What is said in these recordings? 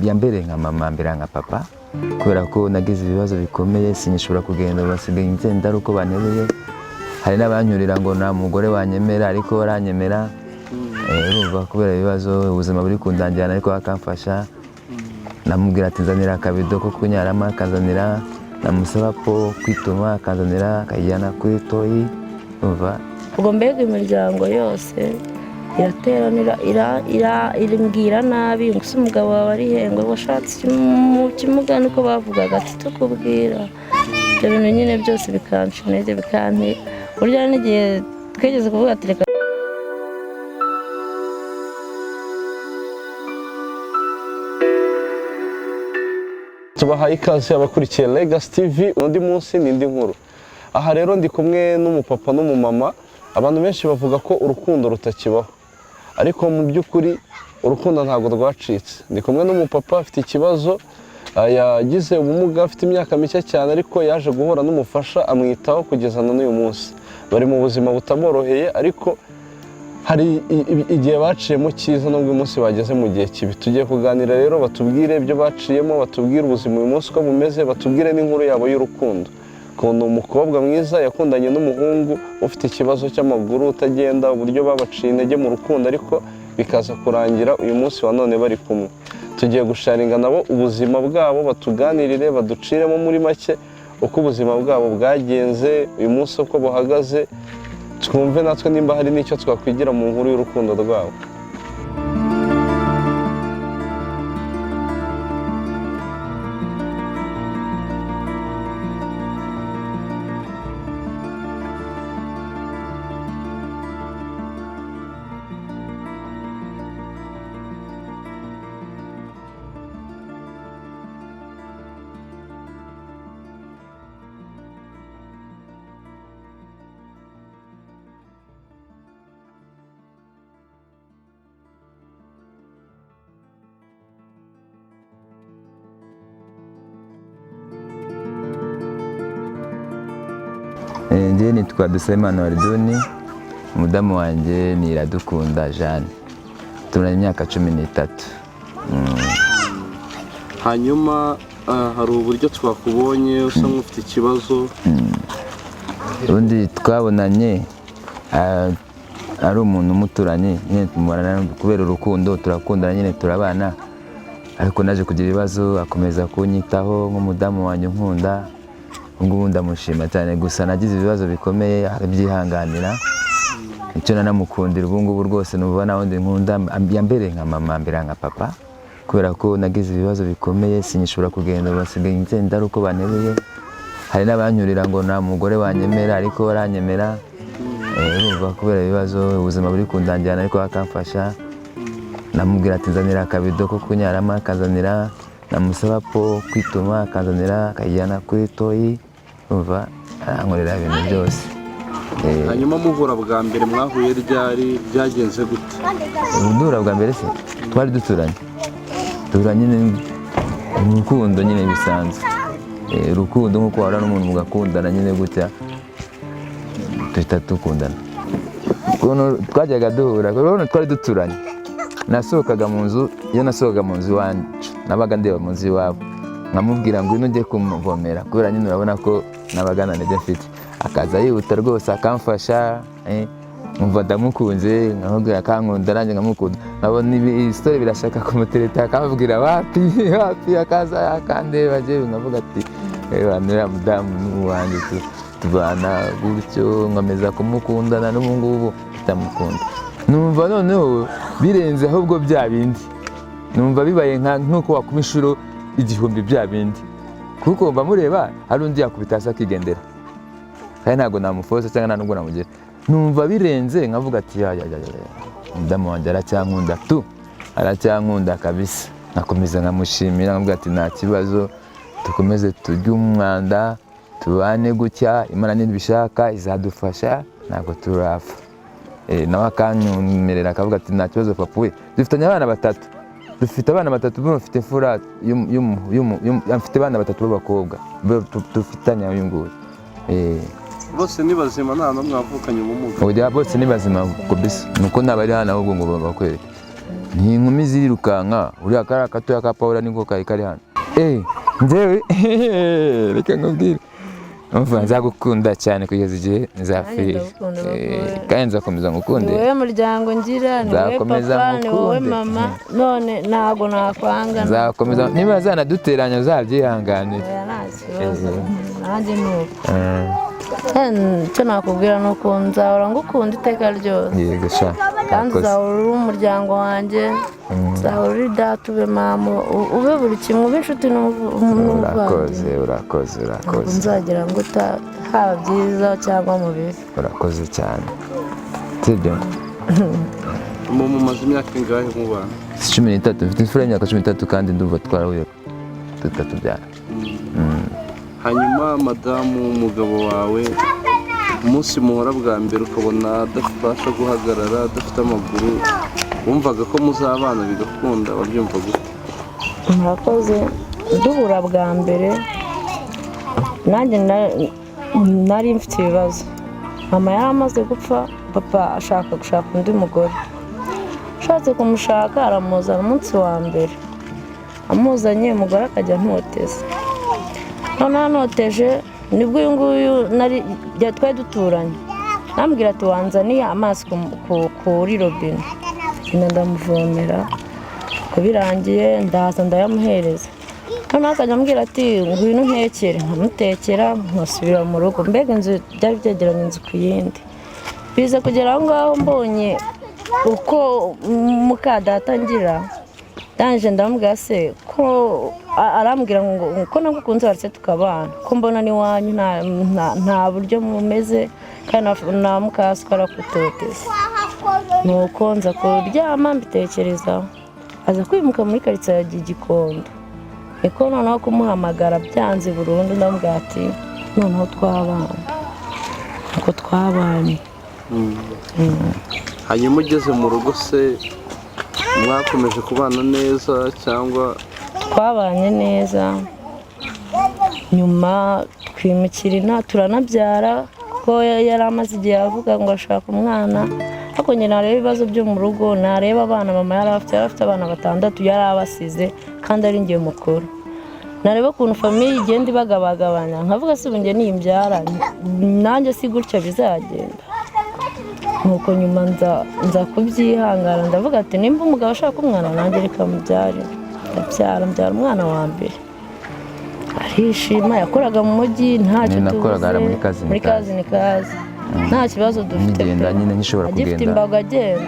mbere nka mama mbere nka papa kubera ko nagize ibibazo bikomeye sinishobora kugenda basigaye ngenda ari uko bantereye hari n'abanyurira ngo nta mugore wanyemera ariko waranyemera urumva kubera ibibazo ubuzima buri kundangira ariko akamfasha namubwira ati nzanira akabido ko kunyarama akazanira namusaba ko kwituma akazanira akajyana kuri toyi urumva ubwo mbega imiryango yose irateranira irimbwira nabi ngo se umugabo wawe ari hengwe washatse ikimuga niko bavugaga ati tukubwira ibyo bintu nyine byose bikanca intege bikantera burya n'igihe twigeze kuvuga ati reka tubahaye ikaze abakurikiye Legacy TV undi munsi n'indi nkuru. Aha rero ndi kumwe n'umupapa n'umumama, abantu benshi bavuga ko urukundo rutakibaho ariko mu by'ukuri urukundo ntabwo rwacitse. Ndi kumwe n'umupapa afite ikibazo, yagize ubumuga, afite imyaka mike cyane ariko yaje guhura n'umufasha amwitaho kugeza n'uyu munsi. Bari mu buzima butamoroheye ariko hari igihe baciyemo cyiza n'ubwo uyu munsi bageze mu gihe kibi. Tugiye kuganira rero batubwire ibyo baciyemo, batubwire ubuzima uyu munsi uko bumeze, batubwire n'inkuru yabo y'urukundo. Ukuntu umukobwa mwiza yakundanye n'umuhungu ufite ikibazo cy'amaguru utagenda, uburyo babaciye intege mu rukundo ariko bikaza kurangira uyu munsi wa none bari kumwe. Tugiye gusharinga nabo ubuzima bwabo, batuganirire, baduciremo muri make uko ubuzima bwabo bwagenze uyu munsi uko buhagaze, twumve natwe nimba hari n'icyo twakwigira mu nkuru y'urukundo rwabo. Njye nitwa Dusabimana Waridoni, umudamu wanjye ni Iradukunda Jeanne, tumaranye imyaka 13. Hanyuma hari uburyo twakubonye usa nk'ufite ikibazo. Ubundi twabonanye ari umuntu umuturanye nyine tumubana kubera urukundo, turakundana nyine turabana ariko naje kugira ibibazo akomeza kunyitaho nk'umudamu wanjye nkunda. Ngubu ndamushima cyane, gusa nagize ibibazo bikomeye arabyihanganira. Icyo nanamukundira ubu ngubu rwose numva naho ndi nkunda mbere nka mama mbere nka papa kubera ko nagize ibibazo bikomeye sinishobora kugenda basigaye ngenda ari uko bantereye hari n'abanyurira ngo nta mugore wanyemera ariko waranyemera urumva kubera ibibazo ubuzima buri kundangira ariko akamfasha. Namubwira ati nzanira akabido ko kunyarama akazanira namusaba ko kwituma akazanira akajyana kuri toyi umva arankorera ibintu byose. Hanyuma muhura bwa mbere mwahuye ryari, byagenze gute? Muhura bwa mbere se twari duturanye nyine mu rukundo nyine bisanzwe, urukundo nk'uko wahura n'umuntu mugakundana nyine gutya tuhita dukundana. Twajyaga duhura urabona twari duturanye, nasohokaga mu nzu, iyo nasohokaga mu nzu iwacu nabaga ndeba mu nzu iwabo nkamubwira ngo ino ujye kumuvomera kubera nyine urabona ko nabaga nta ntege mfite, akaza yihuta rwose akamfasha, nkumva ndamukunze nkamubwira akankunda nanjye nkamukunda. Nabona ibisore birashaka kumutereta akamubwira wapi akaza akandeba njyewe nkavuga ati uriya mudamu n'uwanjye tubana gutyo nkomeza kumukundana n'ubu ngubu ndamukunda. Numva noneho birenze ahubwo bya bindi, numva bibaye nk'uko wakuma inshuro 1000 bya bindi kuko mba mureba hari undi yakubita hasi akigendera kandi ntabwo namufoza cyangwa nta nubwo namugira. Numva birenze nkavuga ati umudamu wanjye aracyankunda aracyankunda kabisa. Nakomeza nkamushimira nkavuga ati nta kibazo, dukomeze turye umwanda tubane gutya, Imana nibishaka izadufasha ntabwo turapfa. Nawe akanyemerera akavuga ati nta kibazo papa we, dufitanye abana 3. Dufite abana 3 bafite imfura mfite abana 3 b'abakobwa dufitanye uyu nguyu. Bose ni bazima nta n'umwe wavukanye ubumuga? Oya bose ni bazima kabisa, nuko nabari hano ahubwo ngo bakwereke. ni inkumi zirirukanka uriya kariya gatoya ka Paula niko kari hano njyewe reka nkubwire umva nzagukunda cyane kugeza igihe nzapfira kandi nzakomeza ngukunde wowe muryango ngira ni wowe papa ni wowe mama none ntago nakwanga nzakomeza niba zanaduteranya uzabyihanganira nanjye nuko icyo nakubwira ni uko nzahora ngukunda iteka ryose yego sha kandi uzahora uri umuryango wanjye uzahora uri data ube mama ube buri kimwe ube inshuti n'umuvandimwe urakoze nzagira ngo haba byiza cyangwa mu bibi urakoze cyane sibyo mumaze imyaka ingahe mubana 13 mfite imfura y'imyaka 13 kandi ndumva twarahuye tutatubyara hanyuma madamu umugabo wawe umunsi muhora bwa mbere ukabona adafasha guhagarara adafite amaguru wumvaga ko muzabana bigakunda wabyumva gute murakoze duhura bwa mbere nanjye nari mfite ibibazo mama yari amaze gupfa papa ashaka gushaka undi mugore ashatse kumushaka aramuzana umunsi wa mbere amuzanye umugore akajya ntoteza noneho anoteje nibwo uyu nguyu twari duturanye nambwira ati wanzaniye amazi kuri robine ndamuvomera birangiye ndaza ndayamuhereza noneho akajya ambwira ati ngwino untekere nkamutekera nkasubira mu rugo mbega inzu byari byegeranye inzu ku yindi biza kugera aho ngaho mbonye uko muka data ngira ndangije ndamubwira se ko arambwira ngo ko nagukunze waretse tukabana ko mbona n'iwanyu nta buryo mumeze kandi na mukasi karakutoteza nuko nza kuryama mbitekerezaho aza kwimuka muri karitsiye ya Gikondo niko noneho kumuhamagara byanze burundu ndamubwira ati noneho twabana nuko twabanye hanyuma ugeze mu rugo se mwakomeje kubana neza cyangwa twabanye neza nyuma twimukira turanabyara ko yari amaze igihe avuga ngo ashaka umwana ariko njye nareba ibibazo byo mu rugo nareba abana mama yari afite abana 6 yari abasize kandi ari ngiye mukuru nareba ukuntu famiye igenda ibagabagabanya nkavuga se njye nimbyara nanjye si gutya bizagenda nuko nyuma nza kubyihangana ndavuga ati nimba umugabo ashaka umwana nanjye reka mubyare mbyara umwana wa mbere arishima yakoraga mu mujyi ntacyo nakoraga muri kazi nta kibazo dufite ngenda nyine nkishobora kugenda agifite imbago agenda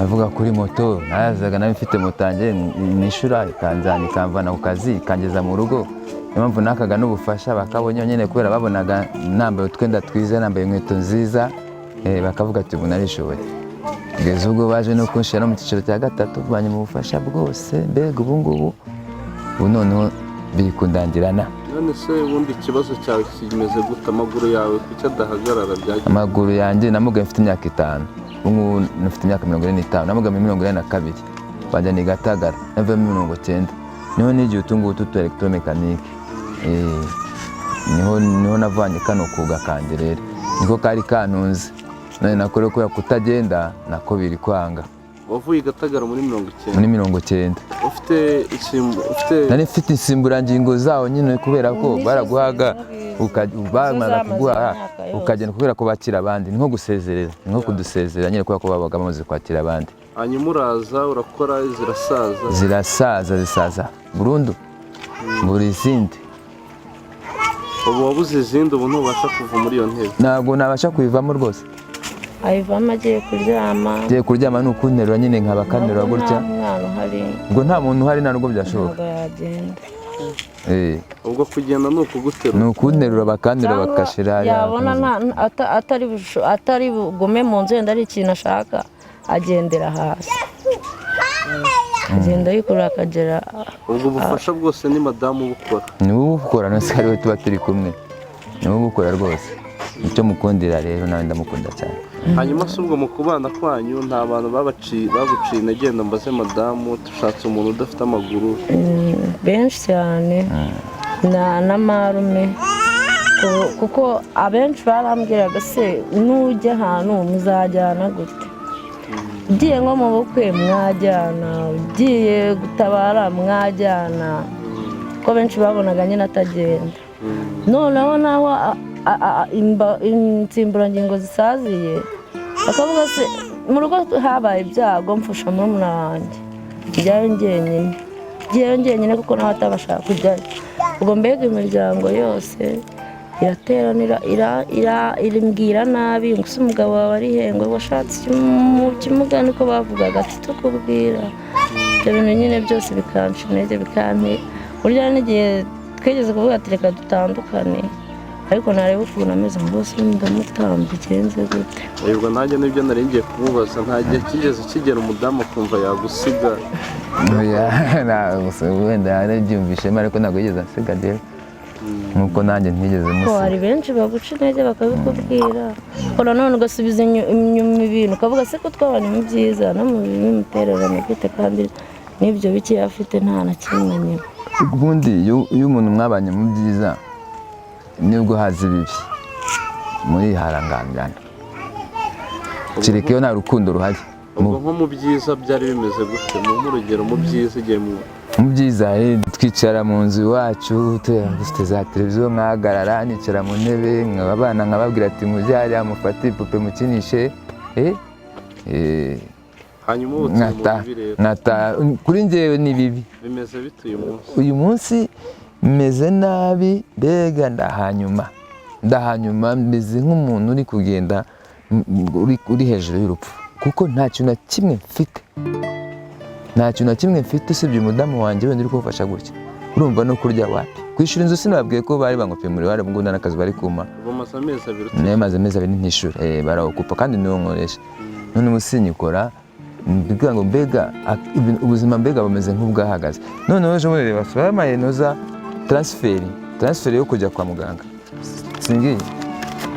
avuga kuri moto nazaga nawe mfite moto yanjye nishura ikanzana ikamvana ku kazi ikangeza mu rugo impamvu nakaga n'ubufasha bakabonye nyine kubera babonaga nambaye utwenda twiza nambaye inkweto nziza bakavuga ati ubu narishoboye kugeza ubwo baje no kunshira no mu cyiciro cya 3 banye mu bufasha bwose mbega ubu noneho biri kundangirana none se ubundi ikibazo cyawe kimeze gute amaguru yawe kuki adahagarara byagiye amaguru yanjye namugaye mfite imyaka 5 ubu nafite imyaka 45 namugaye 42 bajya ni Gatagara navemo 90 niho nigiye utungu tutu electromekanike niho navanye kano kuga kanje rero niko kari kantunze none nakore ko kutagenda nako biri kwanga wavuye Gatagara muri 90 muri 90 ufite nari mfite insimburangingo zawo nyine kubera ko baraguhaga bamara kuguha ukagenda kubera ko bakira abandi nko gusezerera nko kudusezerera nyine kubera ko babaga bamaze kwakira abandi hanyuma uraza urakora zirasaza burundu buri izindi ubu wabuze izindi ubu ntubasha kuva muri iyo ntebe ntabwo nabasha kuyivamo rwose ayivamo agiye kuryama ni ukunterura nyine nkabakanterura gutya ubwo nta muntu uhari nta nubwo byashoboka ubwo kugenda ni ukuguterura ni ukunterura bakanterura bagashira yabona atari bugume mu nzu yenda ari ikintu ashaka agendera hasi agenda yikurura akagera ubwo bufasha bwose ni madamu ubukora ni wowe ubukora nose ari we tuba turi kumwe ni wowe ubukora rwose icyo mukundira rero nawe ndamukunda cyane hanyuma se ubwo mu kubana kwanyu nta bantu baguciye intege mbaze madamu dushatse umuntu udafite amaguru benshi cyane na marume kuko abenshi barambwiraga se nujya ahantu muzajyana gute ugiye nko mu bukwe mwajyana, ugiye gutabara mwajyana, ko benshi babonaga nyine atagenda. Noneho naho insimburangingo zisaziye bakavuga se mu rugo habaye ibyago mfasha murumuna wanjye, njyayo njyenyine kuko nawe atabashaka kujyayo. Ubwo mbega imiryango yose irateranira irimbwira nabi ngo se umugabo wawe ari hengwe washatse mu kimuga, niko bavugaga ati tukubwira. Ibyo bintu nyine byose bikanca intege bikantera. Burya n'igihe twigeze kuvuga ati reka dutandukane, ariko nareba ukuntu ameze ngo bose ndamutamba igenze gute. Ubwo nanjye nibyo nari ngiye kumubaza, nta gihe kigeze kigera umudamu akumva yagusiga? Wenda yarabyumvishemo ariko ntabwo yigeze asiga rero, nk'uko nanjye ntigeze musiga. Hari benshi baguca intege bakabikubwira, ko nanone ugasubiza inyuma ibintu ukavuga se ko twabanye mu byiza no mu bibi mutererane gute, kandi n'ibyo bike afite nta na kimwe nyine. Ubundi iyo umuntu mwabanye mu byiza nibwo haza ibibi muriharangamirana, kereka iyo nta rukundo ruhari. Ubwo nko mu byiza byari bimeze gute? Mu urugero mu byiza igihe mu byiza twicara mu nzu iwacu dufite za televiziyo, mwahagarara nicara mu ntebe abana nkababwira ati mujye hariya mufate ipupe mukinishe, hanyuma nkata. Kuri njyewe ni bibi. Bimeze bite uyu munsi? Uyu munsi meze nabi, mbega ndahanyuma meze nk'umuntu uri kugenda uri hejuru y'urupfu, kuko nta kintu na kimwe mfite usibye umudamu wanjye wenda uri kumfasha gutya. Urumva no kurya wapi? Kwishyura inzu sinababwiye ko bari bangopiye muri wari bwo n'akazi bari kuma. Maze amezi abiri ntishura, barawukupa kandi niwo nkoresha. None musinyikora mbiga ngo mbega ubuzima mbega bumeze nk'ubwahagaze. None ejo muri reba bamaye noza transfer yo kujya kwa muganga singiye,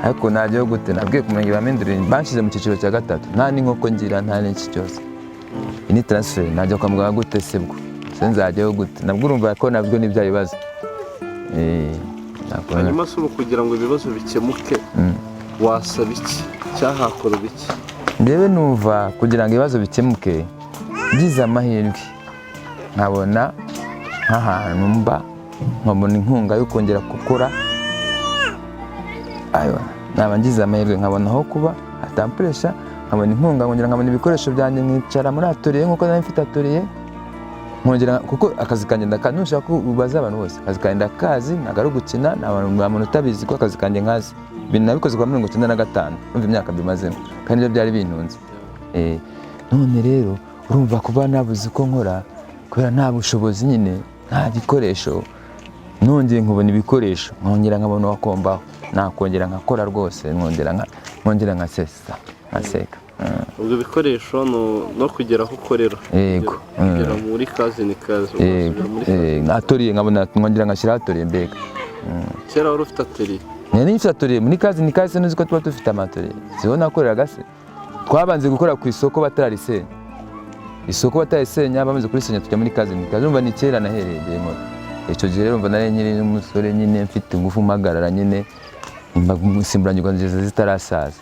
ariko najyayo gute? Nabwiye kumenya bamendurira banshize mu cyiciro cya gatatu, nta n'inkoko ngira nta n'iki cyose. Ini transfer najya kwa muganga gute sebwo? Nzajyayo gute? Nabwo urumva ko nabwo n'ibya bibazo. Hanyuma se kugira ngo ibibazo bikemuke wasaba iki cyahakora biki? Ndewe numva kugira ngo ibibazo bikemuke ngize amahirwe nkabona nk'ahantu mba, nkabona inkunga yo kongera gukora. Naba ngize amahirwe nkabona aho kuba atampuresha, nkabona inkunga nkongera nkabona ibikoresho byanjye, nkicara muri atelier nk'uko nari mfite atelier, nkongera kuko akazi kanjye nushaka kubaza abantu bose akazi kanjye ndakazi, ntabwo ari gukina. Nta muntu utabizi ko akazi kanjye nkazi. Ibintu nabikoze kwa 1995, umva imyaka mbimazemo kandi ibyo byari bintunze. None rero urumva kuba nabuze uko nkora kubera nta bushobozi nyine, nta gikoresho, nongeye nkubona ibikoresho nkongera nkabona wakombaho, nakongera nkakora rwose, nkongera nkasesa nkaseka. Ubwo bikoresho no kugera aho ukorera, kugera muri kazi ni kazi, atelier nkabona nkongera nkashyira atelier. Mbega kera wari ufite atelier? Nari mfite atelier muri kazi ni kazi, nuzi ko tuba dufite amatelier. Siho nakoreraga se, twabanze gukora ku isoko batararisenya, isoko batarisenya bamaze kurisenya tujya muri kazi ni kazi. Urumva ni kera nahereye nkora icyo gihe. Rero urumva nari nyiri n'umusore nyine mfite ingufu mpagarara nyine, insimburangingo nziza zitarasaza.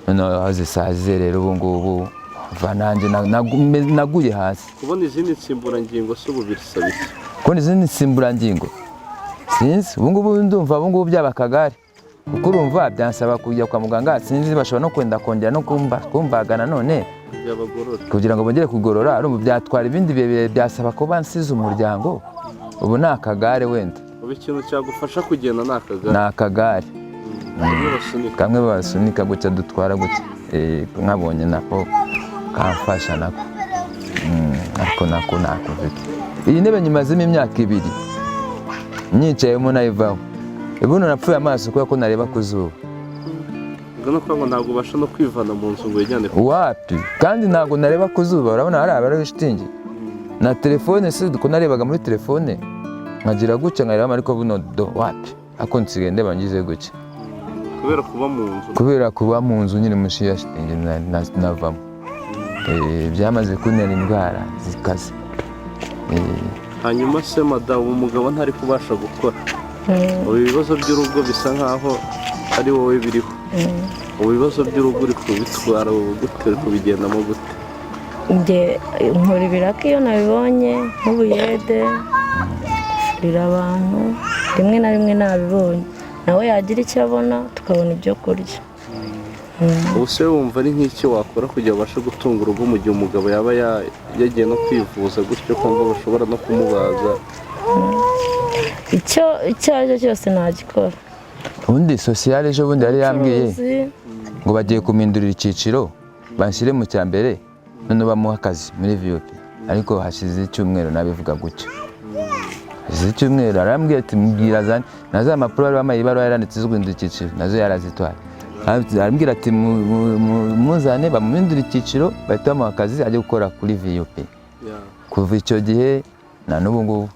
Noneho aho zisaze rero ubu ngubu nanjye naguye hasi. Kubona izindi nsimburangingo se ubu birisaba iki? Kubona izindi nsimburangingo sinzi, ubu ngubu ndumva ubu ngubu byaba akagare, kuko urumva byansaba kujya kwa muganga. Sinzi bashobora no kwenda kongera no kumbagana none kugira ngo bongere kugorora. Urumva byatwara ibindi bihe, byasaba ko bansize umuryango. Ubu ni akagare wenda. Ubu ikintu cyagufasha kugenda ni akagare? Ni akagare kamwe basunika gutya dutwara gutya, nkabonye nako kamfasha nako, ariko nako mfite. Iyi ntebe nyimazemo imyaka 2 nyicayemo nayivaho. Ubuno napfuye amaso kubera ko nareba ku zuba. Ngano ko ntabwo ubasha no kwivana mu nzu ngo ujyane wapi, kandi ntabwo nareba ku zuba. Urabona hari abari shitingi na telefone se, ko narebaga muri telefone nkagira gutya nkareba, ariko buno wapi, ako nsigaye ndeba ngize gutya kubera kuba mu nzu nyine mushi ya shitingi navamo. Byamaze kuntera indwara zikaze. Hanyuma se madamu, umugabo ntari kubasha gukora, ubu ibibazo by'urugo bisa nkaho ari wowe biriho. Ubu ibibazo by'urugo uri kubitwara gute, uri kubigendamo gute? njye nkora ibiraka iyo nabibonye nk'ubuyede furira abantu rimwe na rimwe nabibonye nawe yagira icyo abona tukabona ibyo kurya. ubu se wumva ari nk'iki wakora kugira ngo ubashe gutunga urugo mu gihe umugabo yaba yagiye no kwivuza gutyo kumva bashobora no kumubaza? icyo ari cyo cyose nagikora. ubundi sosiyale ejo bundi yari yambwiye ngo bagiye kumindurira icyiciro banshyire mu cya mbere none bamuha akazi muri VOP, ariko hashize icyumweru nabivuga gutyo. hashize icyumweru arambwiye ati mbwira zane na za mpapuro bari bamaye ibaruwa yaranditse z'uguhindura icyiciro nazo yarazitwaye. arambwira ati muzane bamumindura icyiciro bahita bamuha akazi ajye gukora kuri VOP. kuva icyo gihe na n'ubu ngubu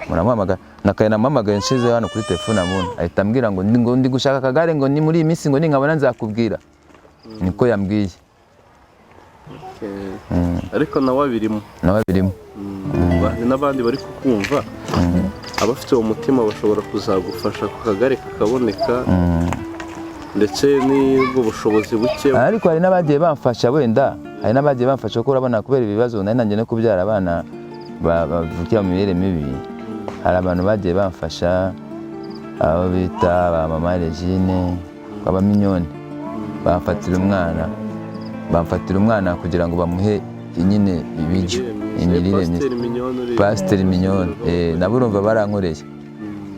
muramuhamagara nakaye namuhamagaye nshize hano kuri telefone amuntu ahita ambwira ngo ndi gushaka akagare ngo ni muri iyi minsi ngo ninkabona nzakubwira. niko yambwiye. ariko nawe abirimo hari n'abandi bari kukumva abafite uwo mutima bashobora kuzagufasha ku kagare kakaboneka ndetse n'ubwo bushobozi buke. ariko hari n'abagiye bamfasha wenda hari n'abagiye bamfasha kuko urabona kubera ibibazo nari nanjye no kubyara abana bavukira mu mirire mibi. hari abantu bagiye bamfasha abo bita ba mama Regine baba Mignone bamfatira umwana kugira ngo bamuhe nyine ibiryo imirire myiza. Pasiteri Mignone nabo urumva barankoreye.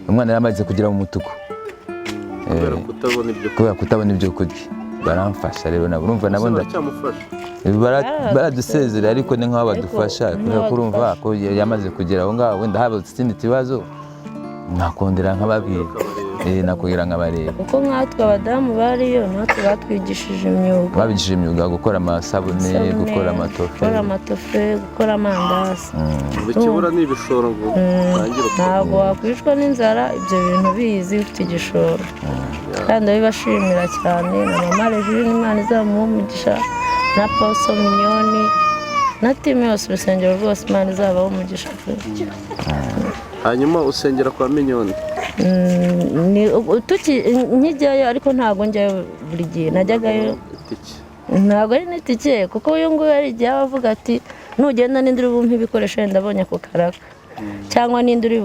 umwana yaramaze kugira mu mutuku kubera kutabona ibyo kurya baramfasha rero nabo urumva nabo baradusezera ariko ni nk'aho badufasha kubera ko urumva ko yamaze kugera aho ngaho wenda haba ikindi kibazo nakongera nk'ababwira nakongera nkabareba kuko nkatwe abadamu bariyo natwe batwigishije imyuga babigishije imyuga gukora amasabune gukora amatofe gukora amandazi. ikibura ni ibishoro ngo utangire ntabwo wakwicwa n'inzara ibyo bintu bizi ufite igishoro kandi abibashimira cyane na mama Regine Imana izamuha umugisha na Paso Mignone na timu yose urusengero rwose Imana izabaho umugisha. hanyuma usengera kwa Mignone nkijyayo ariko ntabwo njyayo buri gihe najyagayo ntabwo ari n'itike kuko uyu nguyu hari igihe aba avuga ati nugenda n'indi uri bumpe ibikoresho wenda abonye ako karaka cyangwa n'indi uri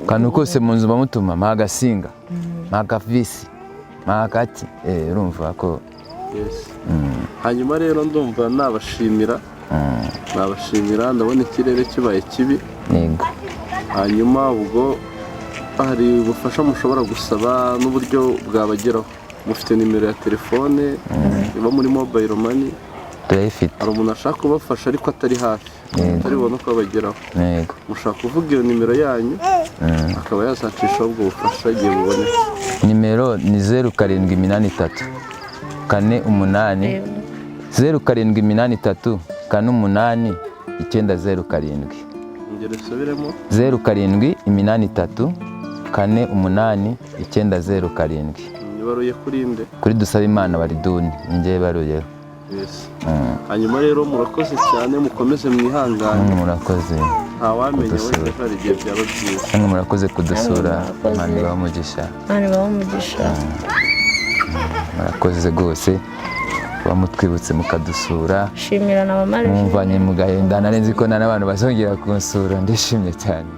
kantu kose mu nzu bamutuma magasinga magavisi magati urumva ko hanyuma rero ndumva nabashimira ndabona ikirere kibaye kibi. hanyuma ubwo hari ubufasha mushobora gusaba n'uburyo bwabageraho mufite nimero ya telefone iba muri mobile money turayifite. hari umuntu ashaka kubafasha ariko atari hafi ataribona uko abageraho mushaka kuvuga iyo nimero yanyu akaba yazacishaho ubwo bufasha igihe bubonetse. nimero ni 0783 48 0783 48 907 ngere subiremo 0783 48 907 ibaruye kuri nde? kuri Dusabimana Bariduni ninjye baruyeho. hanyuma rero murakoze cyane mukomeze mwihangane. murakoze ntawamenya wenda hari igihe byaba byiza. murakoze kudusura Imana ibahe umugisha. murakoze rwose bamutwibutse mukadusura. shimira na mama Regine mwumvanye mu gahinda narenze ko n'abantu bazongera kunsura ndishimye cyane.